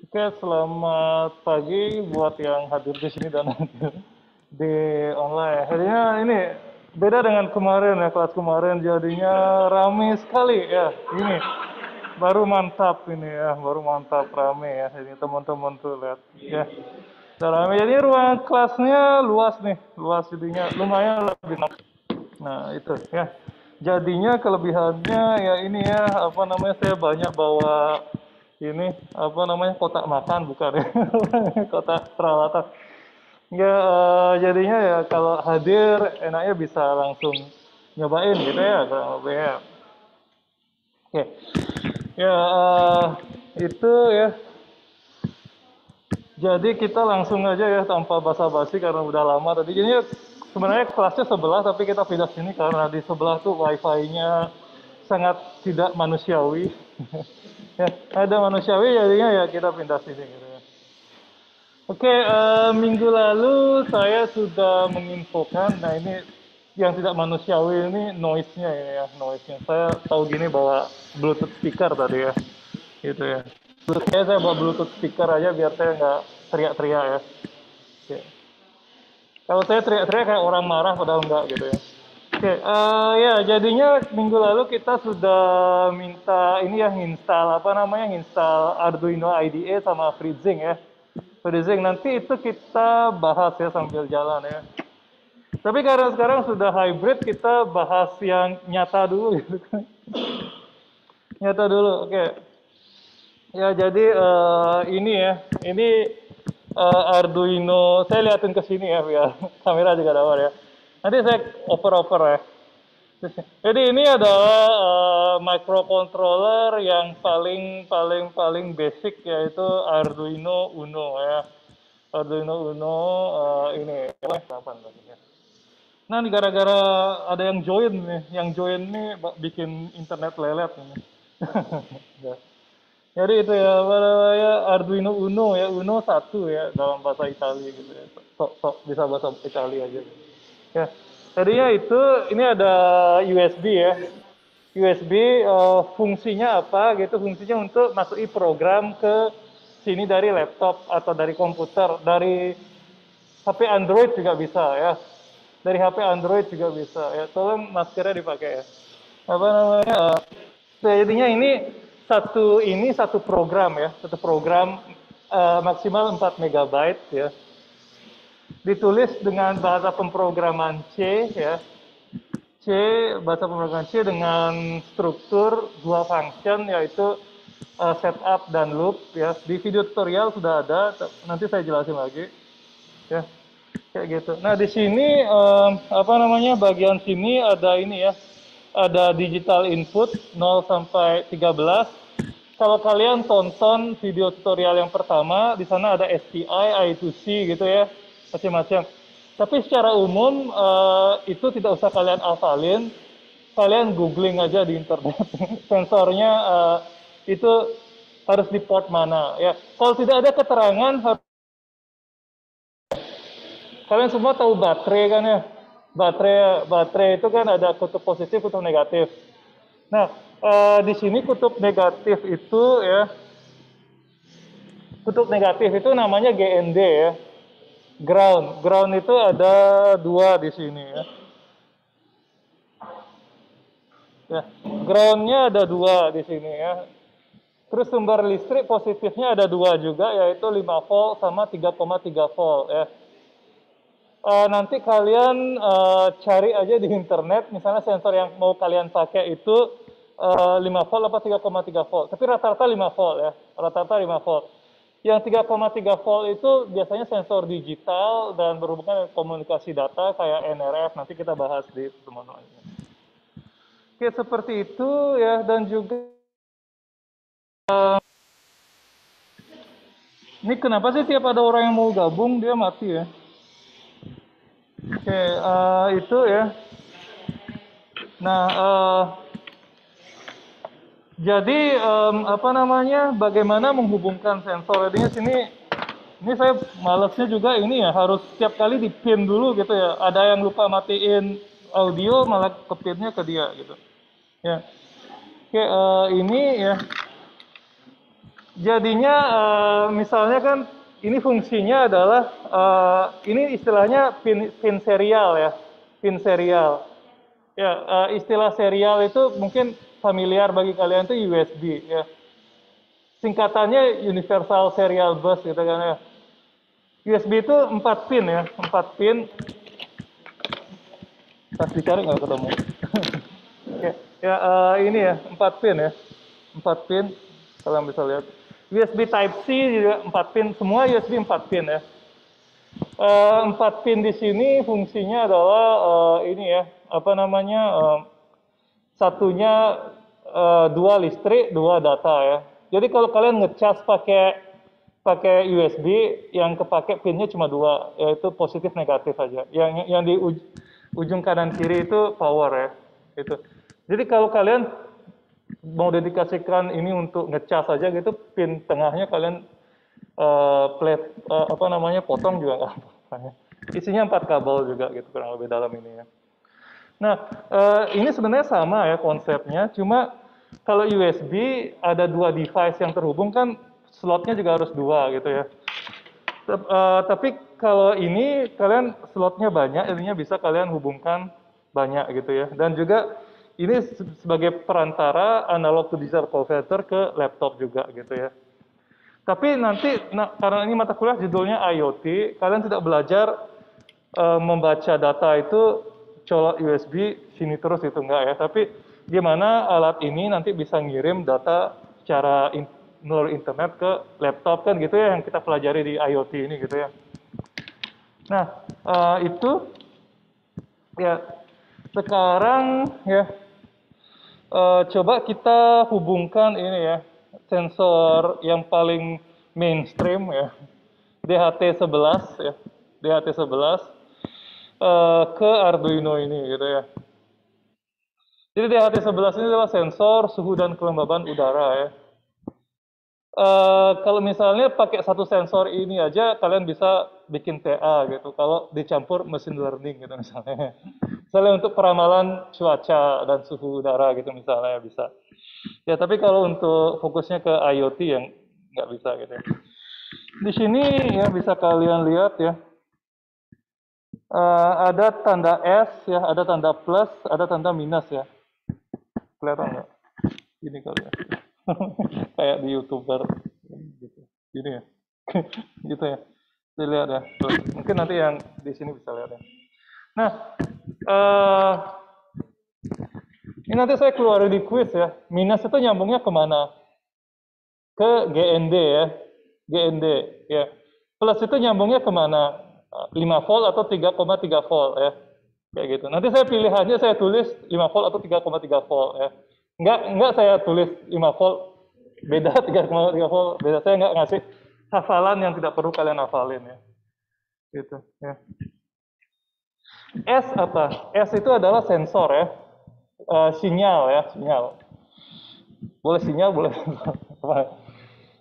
Oke, selamat pagi buat yang hadir di sini dan hadir di online. Jadinya ini beda dengan kemarin ya, kelas kemarin jadinya rame sekali ya. Ini baru mantap ini ya, baru mantap rame ya. Jadi teman-teman tuh lihat ya. Udah rame. Jadi ruang kelasnya luas nih, luas jadinya lumayan lebih. Nah, itu ya. Jadinya kelebihannya ya ini ya, apa namanya, saya banyak bawa ini, apa namanya, kotak makan bukan ya, kotak peralatan. Ya, jadinya ya kalau hadir enaknya bisa langsung nyobain gitu ya, kurang lebih ya. Oke, ya itu ya. Jadi kita langsung aja ya tanpa basa-basi karena udah lama tadi. Jadi sebenarnya kelasnya sebelah tapi kita pindah sini karena di sebelah tuh wifi-nya sangat tidak manusiawi. Ya, ada manusiawi jadinya ya kita pindah sini gitu ya. Oke, minggu lalu saya sudah menginfokan, nah ini yang tidak manusiawi ini noise-nya ya, noise-nya. Saya tahu gini bawa Bluetooth speaker tadi ya, gitu ya. Saya bawa Bluetooth speaker aja biar saya nggak teriak-teriak ya. Oke. Kalau saya teriak-teriak kayak orang marah padahal enggak gitu ya. Oke, ya jadinya minggu lalu kita sudah minta ini ya install apa namanya, install Arduino IDE sama FreeZing ya. FreeZing nanti itu kita bahas ya sambil jalan ya. Tapi karena sekarang sudah hybrid kita bahas yang nyata dulu gitu kan. Nyata dulu, oke. Ya jadi ini ya, ini Arduino, saya liatin ke sini ya biar kamera juga dapat ya. Nanti saya oper-oper ya. Jadi ini adalah microcontroller yang paling paling paling basic yaitu Arduino Uno ya. Arduino Uno ini apa namanya? Nah, ini gara-gara ada yang join nih, yang join nih bikin internet lelet ini. Ya. Jadi itu ya, apa namanya, Arduino Uno ya, Uno satu ya dalam bahasa Italia gitu ya. Sok bisa bahasa Italia aja. Ya, tadinya itu ini ada USB ya. USB fungsinya apa gitu? Fungsinya untuk masuki program ke sini dari laptop atau dari komputer, dari HP Android juga bisa ya. Dari HP Android juga bisa ya. Tolong maskernya dipakai ya. Apa namanya? Jadinya ini satu program ya, satu program maksimal 4 megabyte ya. Ditulis dengan bahasa pemrograman C ya. C bahasa pemrograman C dengan struktur dua function yaitu setup dan loop ya. Di video tutorial sudah ada, nanti saya jelasin lagi ya. Kayak gitu. Nah, di sini apa namanya? Bagian sini ada ini ya. Ada digital input 0 sampai 13. Kalau kalian tonton video tutorial yang pertama, di sana ada SPI, I2C gitu ya, macam-macam. Tapi secara umum itu tidak usah kalian hafalin, kalian googling aja di internet. Sensornya itu harus di port mana ya. Kalau tidak ada keterangan, kalian semua tahu baterai kan ya. Baterai itu kan ada kutub positif, kutub negatif. Nah, di sini kutub negatif itu ya, kutub negatif itu namanya GND ya. Ground. Ground itu ada dua di sini ya. Ya, groundnya ada dua di sini ya. Terus sumber listrik positifnya ada dua juga, yaitu 5 volt sama 3,3 volt ya. Nanti kalian cari aja di internet, misalnya sensor yang mau kalian pakai itu 5 volt apa 3,3 volt. Tapi rata-rata 5 volt ya, rata-rata 5 volt. Yang 3,3 volt itu biasanya sensor digital dan berhubungan dengan komunikasi data kayak NRF, nanti kita bahas di pertemuan lainnya. Oke, seperti itu ya, dan juga ini kenapa sih tiap ada orang yang mau gabung dia mati ya? Oke, itu ya. Nah, jadi apa namanya? Bagaimana menghubungkan sensor? Jadinya sini, ini saya malesnya juga ini ya harus setiap kali di pin dulu gitu ya. Ada yang lupa matiin audio malah ke pinnya ke dia gitu. Ya, oke ini ya. Jadinya misalnya kan ini fungsinya adalah ini istilahnya pin serial ya, pin serial. Ya, istilah serial itu mungkin familiar bagi kalian itu USB ya. Singkatannya Universal Serial Bus gitu kan ya. USB itu 4 pin ya, 4 pin. Pas dicari nggak ketemu. Ya, ya ini ya, 4 pin ya. 4 pin, kalian bisa lihat. USB Type C juga 4 pin, semua USB 4 pin ya. 4 pin di sini fungsinya adalah ini ya, apa namanya, satunya dua listrik, dua data ya. Jadi kalau kalian ngecas pakai pakai USB, yang kepake pinnya cuma dua, yaitu positif negatif aja. Yang di ujung kanan kiri itu power ya. Itu. Jadi kalau kalian mau dedikasikan ini untuk ngecas aja gitu, pin tengahnya kalian plate apa namanya potong juga nggak apa-apa. Isinya 4 kabel juga gitu kurang lebih dalam ini ya. Nah, ini sebenarnya sama ya konsepnya, cuma kalau USB ada dua device yang terhubung kan slotnya juga harus dua gitu ya. Tapi kalau ini kalian slotnya banyak, intinya bisa kalian hubungkan banyak gitu ya. Dan juga ini sebagai perantara analog to digital converter ke laptop juga gitu ya. Tapi nanti, nah, karena ini mata kuliah judulnya IoT, kalian tidak belajar membaca data itu colok USB sini terus itu enggak ya. Tapi gimana alat ini nanti bisa ngirim data secara melalui internet ke laptop kan gitu ya yang kita pelajari di IoT ini gitu ya. Nah, itu ya sekarang ya coba kita hubungkan ini ya sensor yang paling mainstream ya DHT11 ya DHT11 ke Arduino ini gitu ya. Jadi DHT11 ini adalah sensor suhu dan kelembaban udara ya. Kalau misalnya pakai satu sensor ini aja kalian bisa bikin TA gitu. Kalau dicampur machine learning gitu misalnya. Misalnya untuk peramalan cuaca dan suhu udara gitu misalnya bisa. Ya tapi kalau untuk fokusnya ke IoT yang nggak bisa gitu. Di sini ya bisa kalian lihat ya. Ada tanda S ya, ada tanda plus, ada tanda minus ya. Kelihatan nggak? Ini kali ya. Kayak di YouTuber gitu. Gini ya. Gitu ya. Dilihat ya. Tuh. Mungkin nanti yang di sini bisa lihat ya. Nah, ini nanti saya keluarin di quiz ya. Minus itu nyambungnya kemana? Ke GND ya. GND ya. Plus itu nyambungnya kemana? 5 volt atau 3,3 volt ya. Kayak gitu. Nanti saya pilihannya saya tulis 5 volt atau 3,3 volt ya. Enggak saya tulis 5 volt beda 3,3 volt beda. Saya enggak ngasih hafalan yang tidak perlu kalian hafalin ya. Gitu ya. S apa? S itu adalah sensor ya. Sinyal ya, sinyal. Boleh sinyal, boleh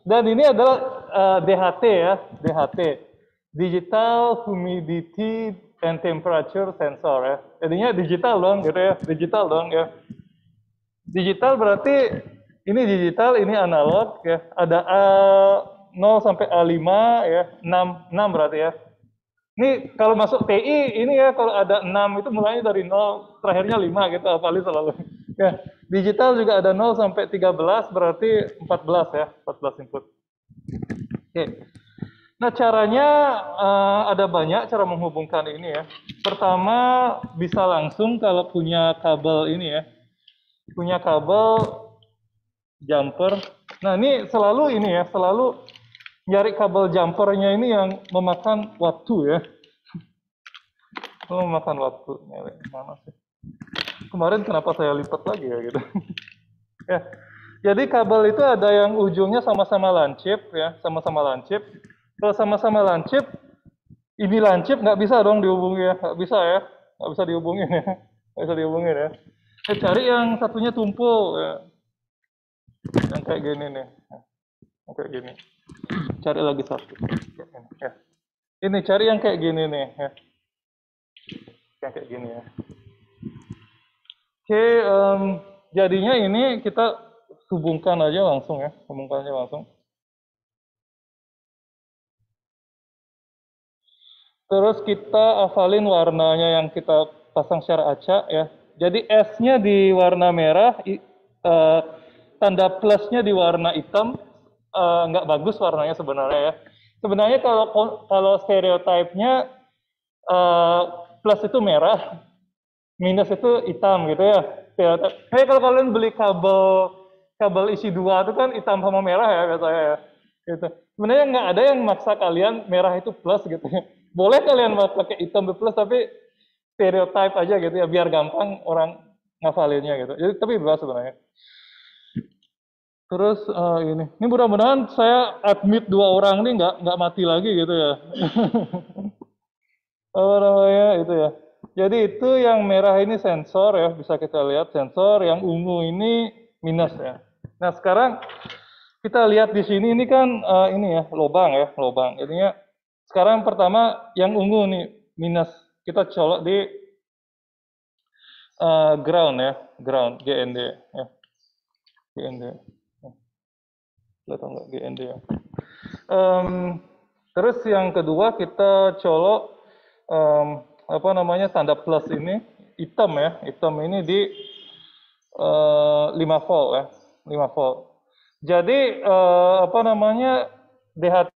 dan ini adalah DHT ya, DHT. Digital Humidity and Temperature Sensor ya. Jadinya digital dong gitu ya, digital dong ya. Digital berarti ini digital, ini analog ya. Ada A0 sampai A5 ya, 6 berarti ya. Ini kalau masuk TI ini ya kalau ada 6 itu mulainya dari 0, terakhirnya 5 gitu apalagi selalu. Ya, digital juga ada 0 sampai 13 berarti 14 ya, 14 input. Oke. Nah, caranya ada banyak cara menghubungkan ini ya. Pertama bisa langsung kalau punya kabel ini ya. Punya kabel jumper. Nah, ini selalu ini ya, selalu nyari kabel jumpernya ini yang memakan waktu ya. Memakan waktu. Mana sih? Kemarin kenapa saya lipat lagi ya gitu. Ya. Jadi kabel itu ada yang ujungnya sama-sama lancip ya, sama-sama lancip. Kalau sama-sama lancip, ini lancip nggak bisa dong dihubungi ya, nggak bisa ya, nggak bisa dihubungin ya, nggak bisa dihubungin ya. Cari yang satunya tumpul ya, yang kayak gini nih, yang kayak gini. Cari lagi satu. Ya. Ini cari yang kayak gini nih ya, yang kayak gini ya. Oke, jadinya ini kita hubungkan aja langsung ya, hubungkan aja langsung. Terus kita hafalin warnanya yang kita pasang secara acak ya. Jadi S-nya di warna merah, tanda plusnya di warna hitam. Nggak bagus warnanya sebenarnya ya. Sebenarnya kalau stereotipnya eh, plus itu merah, minus itu hitam gitu ya. Stereotip. Kayak kalau kalian beli kabel kabel isi dua itu kan hitam sama merah ya biasanya ya. Gitu. Sebenarnya nggak ada yang maksa kalian merah itu plus gitu. Boleh kalian pakai hitam itu plus tapi stereotype aja gitu ya biar gampang orang ngafalinnya gitu. Jadi tapi bebas sebenarnya. Terus ini mudah-mudahan saya admit dua orang ini nggak mati lagi gitu ya. Apa namanya itu ya. Jadi itu yang merah ini sensor ya, bisa kita lihat sensor, yang ungu ini minus ya. Nah sekarang kita lihat di sini ini kan ini ya lubang ya, lubang. Jadinya sekarang pertama yang ungu nih minus, kita colok di ground ya, ground GND ya, GND. Lihat nggak GND ya. Terus yang kedua kita colok apa namanya tanda plus ini hitam ya, hitam ini di 5 volt ya, 5 volt. Jadi apa namanya DHT